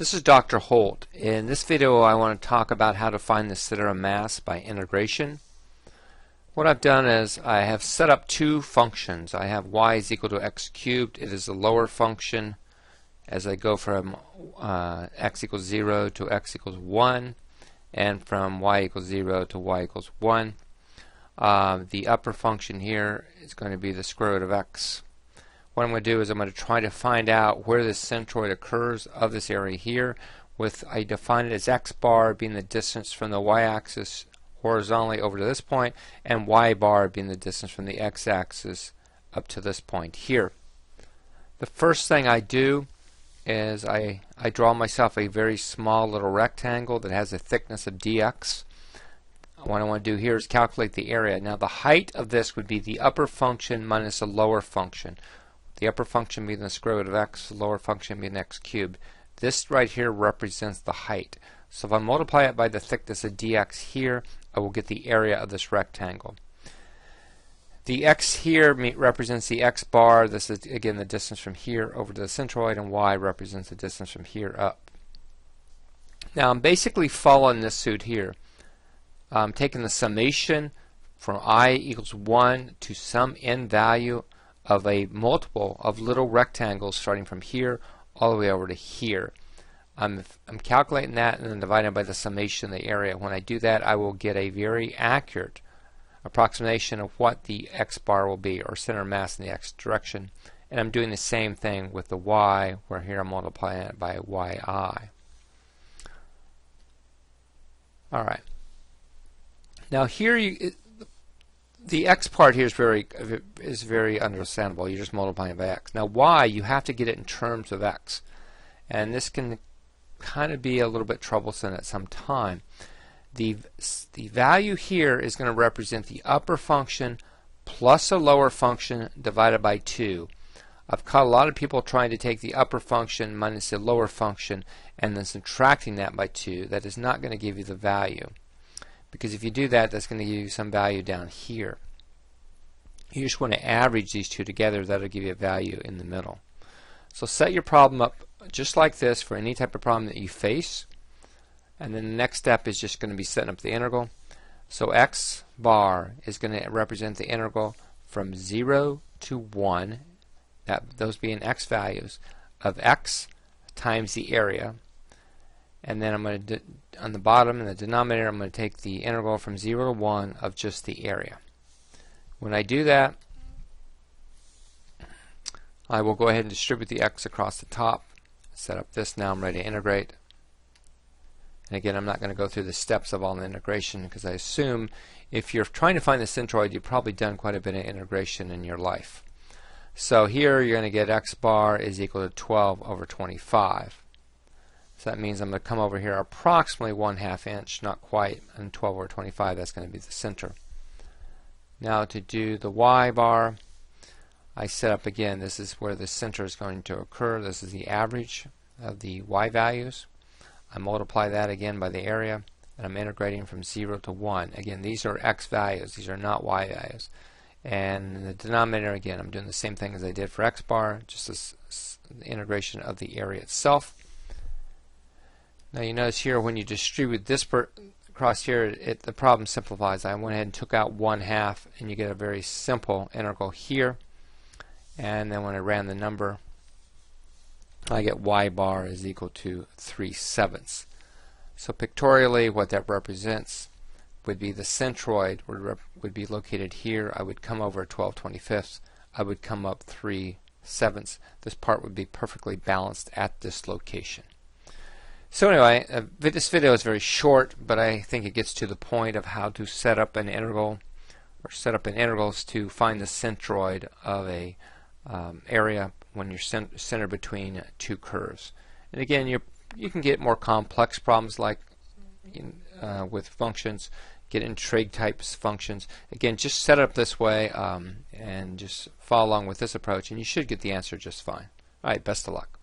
This is Dr. Holt. In this video I want to talk about how to find the center of mass by integration. What I've done is I have set up two functions. I have y is equal to x cubed. It is the lower function as I go from x equals 0 to x equals 1 and from y equals 0 to y equals 1. The upper function here is going to be the square root of x. What I'm going to do is I'm going to try to find out where the centroid occurs of this area here. I define it as x bar being the distance from the y-axis horizontally over to this point, and y bar being the distance from the x-axis up to this point here. The first thing I do is I draw myself a very small little rectangle that has a thickness of dx. What I want to do here is calculate the area. Now the height of this would be the upper function minus the lower function. The upper function being the square root of x, the lower function being x cubed. This right here represents the height. So if I multiply it by the thickness of dx here, I will get the area of this rectangle. The x here represents the x bar. This is again the distance from here over to the centroid, and y represents the distance from here up. Now I'm basically following this suit here. I'm taking the summation from I equals 1 to some n value of a multiple of little rectangles starting from here all the way over to here. I'm calculating that and then dividing by the summation of the area. When I do that, I will get a very accurate approximation of what the x bar will be, or center of mass in the x direction. And I'm doing the same thing with the y, where here I'm multiplying it by yi. Alright. Now here the x part here is very understandable. You're just multiplying by x. Now y, you have to get it in terms of x, and this can kind of be a little bit troublesome at some time. The value here is going to represent the upper function plus a lower function divided by 2. I've caught a lot of people trying to take the upper function minus the lower function and then subtracting that by 2. That is not going to give you the value, because if you do that, that's going to give you some value down here. You just want to average these two together. That'll give you a value in the middle. So set your problem up just like this for any type of problem that you face, and then the next step is just going to be setting up the integral. So x bar is going to represent the integral from 0 to 1, those being x values, of x times the area. And then I'm going to, on the bottom in the denominator, I'm going to take the integral from 0 to 1 of just the area. When I do that, I will go ahead and distribute the x across the top. Set up this. Now I'm ready to integrate. And again, I'm not going to go through the steps of all the integration, because I assume if you're trying to find the centroid, you've probably done quite a bit of integration in your life. So here you're going to get x bar is equal to 12 over 25. So that means I'm going to come over here approximately 1/2 inch, not quite, and 12 over 25, that's going to be the center. Now to do the y bar, I set up again, this is where the center is going to occur. This is the average of the y values. I multiply that again by the area, and I'm integrating from 0 to 1. Again, these are x values, these are not y values. And in the denominator, again, I'm doing the same thing as I did for x bar, just the integration of the area itself. Now you notice here when you distribute this across here, the problem simplifies. I went ahead and took out 1/2, and you get a very simple integral here. And then when I ran the number, I get y bar is equal to 3/7. So pictorially, what that represents would be the centroid would be located here. I would come over 12/25. I would come up 3/7. This part would be perfectly balanced at this location. So anyway, this video is very short, but I think it gets to the point of how to set up an integral, or set up an integrals to find the centroid of a area when you're centered between two curves. And again, you can get more complex problems like with functions, get in trig types functions. Again, just set it up this way and just follow along with this approach, and you should get the answer just fine. Alright, best of luck.